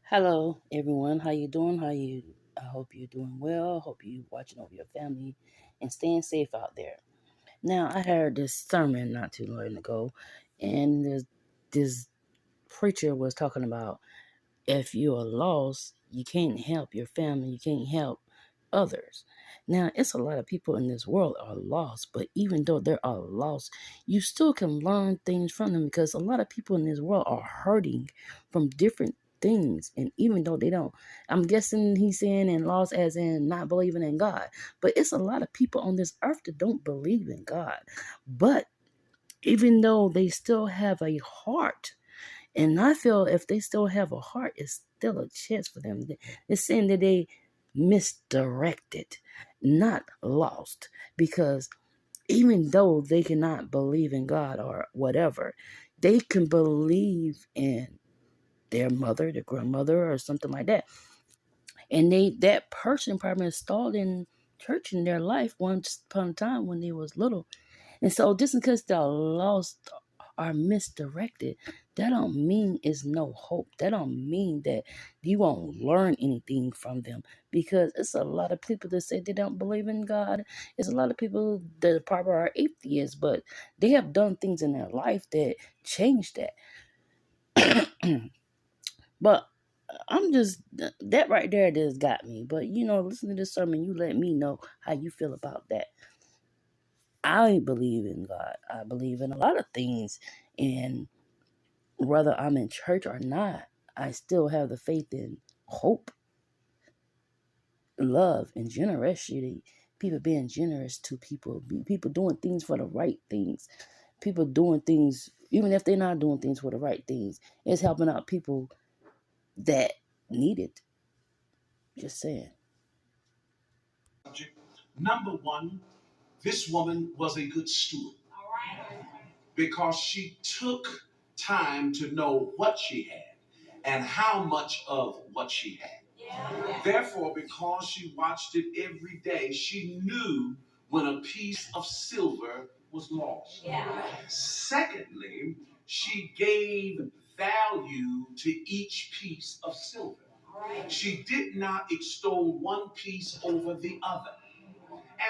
Hello, everyone. How you doing? I hope you're doing well. Hope you watching over your family and staying safe out there. Now, I heard this sermon not too long ago, and this preacher was talking about if you are lost, you can't help your family, you can't help others. Now, it's a lot of people in this world are lost, but even though they are lost, you still can learn things from them because a lot of people in this world are hurting from different things. And even though they don't, I'm guessing he's saying and lost as in not believing in God, but it's a lot of people on this earth that don't believe in God. But even though they still have a heart, and I feel if they still have a heart, it's still a chance for them. It's saying that they misdirected, not lost. Because even though they cannot believe in God or whatever, they can believe in their mother, their grandmother, or something like that. And that person probably installed in church in their life once upon a time when they was little. And so just because they're lost or misdirected, that don't mean it's no hope. That don't mean that you won't learn anything from them. Because it's a lot of people that say they don't believe in God. It's a lot of people that probably are atheists, but they have done things in their life that changed that. But I'm just that right there just got me. But listen to this sermon, you let me know how you feel about that. I believe in God. I believe in a lot of things. And whether I'm in church or not, I still have the faith in hope, love, and generosity. People being generous to people, people doing things for the right things, people doing things, even if they're not doing things for the right things, it's helping out people that need it. Just saying. Number one, this woman was a good steward because she took time to know what she had and how much of what she had. Therefore, because she watched it every day, she knew when a piece of silver was lost. Secondly, she gave value to each piece of silver. She did not extol one piece over the other.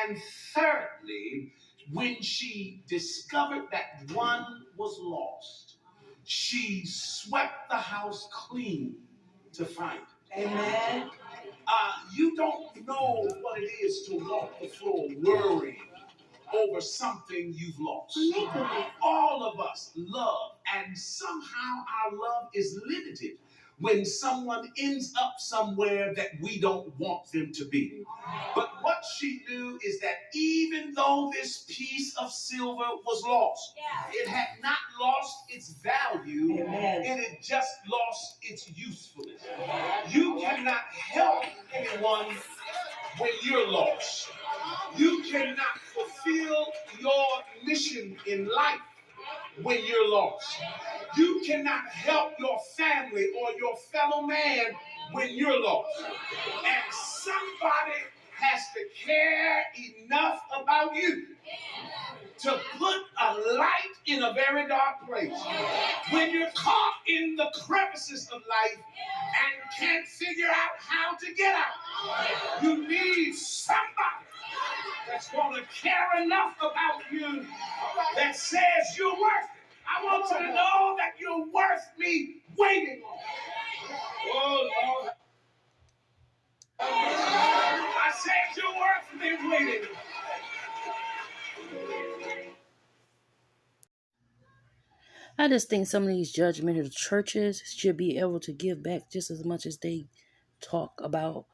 And thirdly, when she discovered that one was lost, she swept the house clean to find it. Amen. You don't know what it is to walk the floor worrying over something you've lost. All of us love, and somehow our love is limited when someone ends up somewhere that we don't want them to be. But what she knew is that even though this piece of silver was lost, it had not lost its value. Amen. It had just lost its usefulness. You cannot help anyone when you're lost. You cannot fulfill your mission in life when you're lost. You cannot help your family or your fellow man when you're lost. And somebody has to care enough about you to put a light in a very dark place. When you're caught in the crevices of life and can't figure out how to get out, you need somebody that's going to care enough about you that says you're worth it. I want you to know that you're worth me waiting on. Oh, Lord. I said you're worth me waiting. I just think some of these judgmental churches should be able to give back just as much as they talk about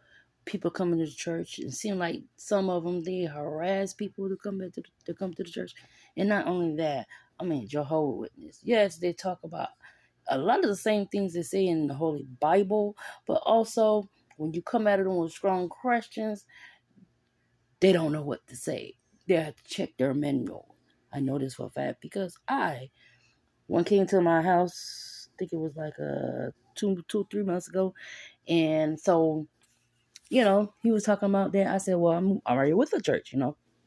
people coming to the church. It seems like some of them, they harass people to come to come to the church. And not only that, I mean, Jehovah's Witness. Yes, they talk about a lot of the same things they say in the Holy Bible, but also when you come at them with strong questions, they don't know what to say. They have to check their manual. I know this for a fact because one came to my house, I think it was like 3 months ago. And so, he was talking about that. I said, well, I'm already with the church,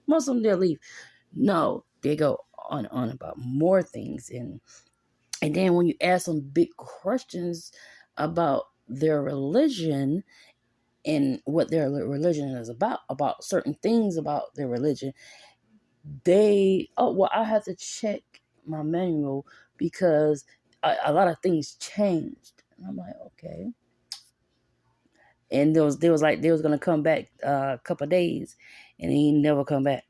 Most of them, they'll leave. No, they go on and on about more things. And then when you ask them big questions about their religion and what their religion is about certain things about their religion, I have to check my manual because a lot of things changed. And I'm like, okay. And they was like they was gonna come back a couple of days, and he never come back.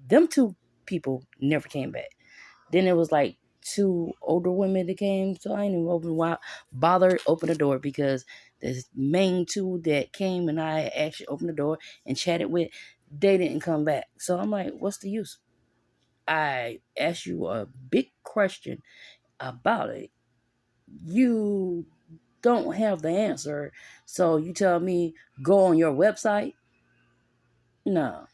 Them two people never came back. Then it was like two older women that came, so I didn't even bother open the door because the main two that came and I actually opened the door and chatted with, they didn't come back. So I'm like, what's the use? I asked you a big question about it. You don't have the answer, so you tell me go on your website? No.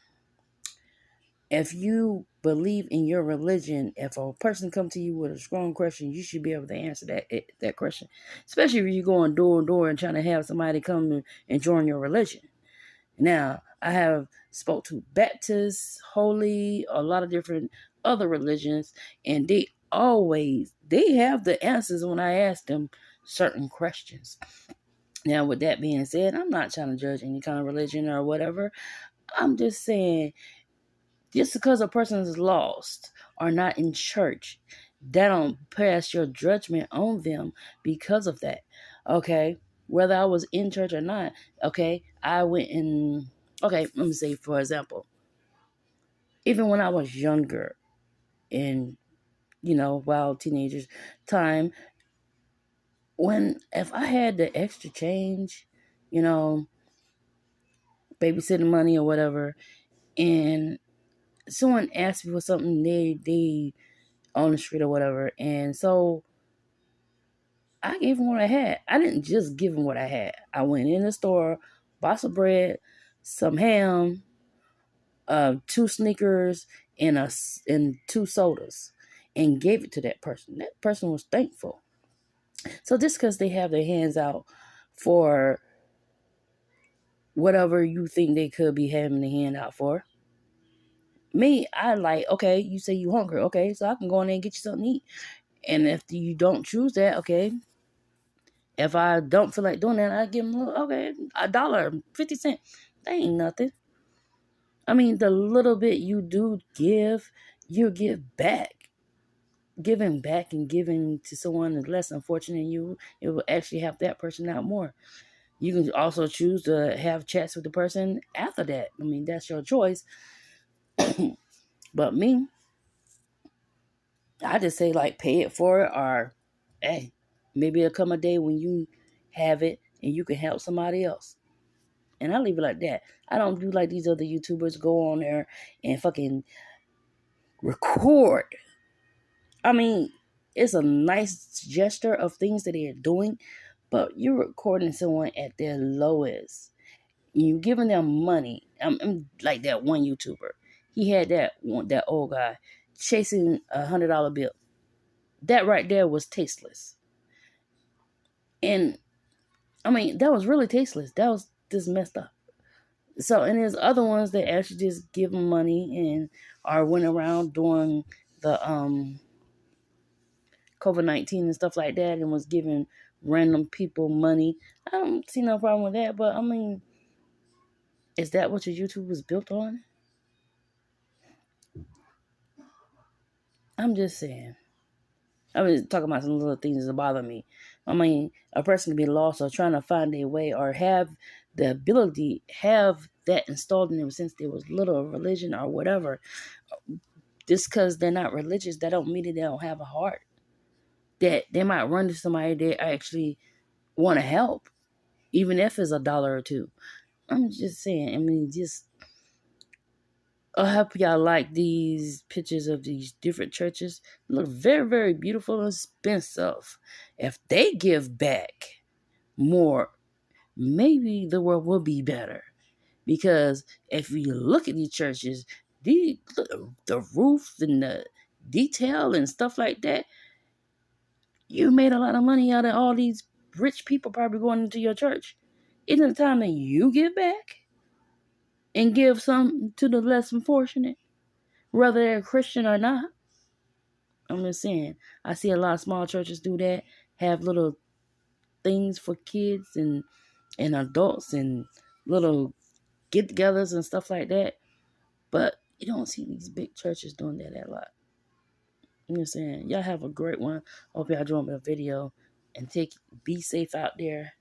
If you believe in your religion, if a person come to you with a strong question, you should be able to answer that question. Especially if you're going door to door and trying to have somebody come and join your religion. Now, I have spoke to Baptists, Holy, a lot of different other religions, and they have the answers when I ask them certain questions. Now, with that being said, I'm not trying to judge any kind of religion or whatever. I'm just saying, just because a person is lost or not in church, that don't pass your judgment on them because of that. Okay, whether I was in church or not. Okay, I went in. Okay, let me say for example, even when I was younger, in wild teenagers time, when if I had the extra change, you know, babysitting money or whatever, and someone asked me for something, they on the street or whatever, and so I gave them what I had. I didn't just give them what I had. I went in the store, bought some bread, some ham, two Snickers, and two sodas, and gave it to that person. That person was thankful. So just because they have their hands out for whatever you think they could be having their hand out for, me, I like, okay, you say you hungry, okay, so I can go in there and get you something to eat. And if you don't choose that, okay, if I don't feel like doing that, I give them okay, $1.50. That ain't nothing. I mean, the little bit you do give, you give back. Giving back and giving to someone that's less unfortunate than you, it will actually help that person out more. You can also choose to have chats with the person after that. I mean, that's your choice. But me, I just say like pay it for it, or hey, maybe it'll come a day when you have it and you can help somebody else. And I leave it like that. I don't do like these other YouTubers go on there and fucking record. I mean, it's a nice gesture of things that they're doing, but you're recording someone at their lowest. You giving them money. I'm like that one YouTuber. He had that old guy chasing $100 bill. That right there was tasteless. And I mean, that was really tasteless. That was just messed up. So, and there's other ones that actually just give them money and are went around doing the COVID-19 and stuff like that and was giving random people money. I don't see no problem with that, but I mean, is that what your YouTube was built on? I'm just saying. I was talking about some little things that bother me. I mean, a person can be lost or trying to find their way or have the ability, have that installed in them since they was little, religion or whatever. Just because they're not religious, that don't mean that they don't have a heart. That they might run to somebody that actually want to help, even if it's $1 or two. I'm just saying. I mean, just I hope y'all like these pictures of these different churches. Look very, very beautiful and expensive. If they give back more, maybe the world will be better. Because if you look at these churches, the roof and the detail and stuff like that, you made a lot of money out of all these rich people probably going into your church. Isn't it time that you give back and give some to the less unfortunate, whether they're Christian or not? I'm just saying, I see a lot of small churches do that, have little things for kids and adults and little get-togethers and stuff like that. But you don't see these big churches doing that a lot. You know what I'm saying? Y'all have a great one. Hope y'all enjoyed my video and be safe out there.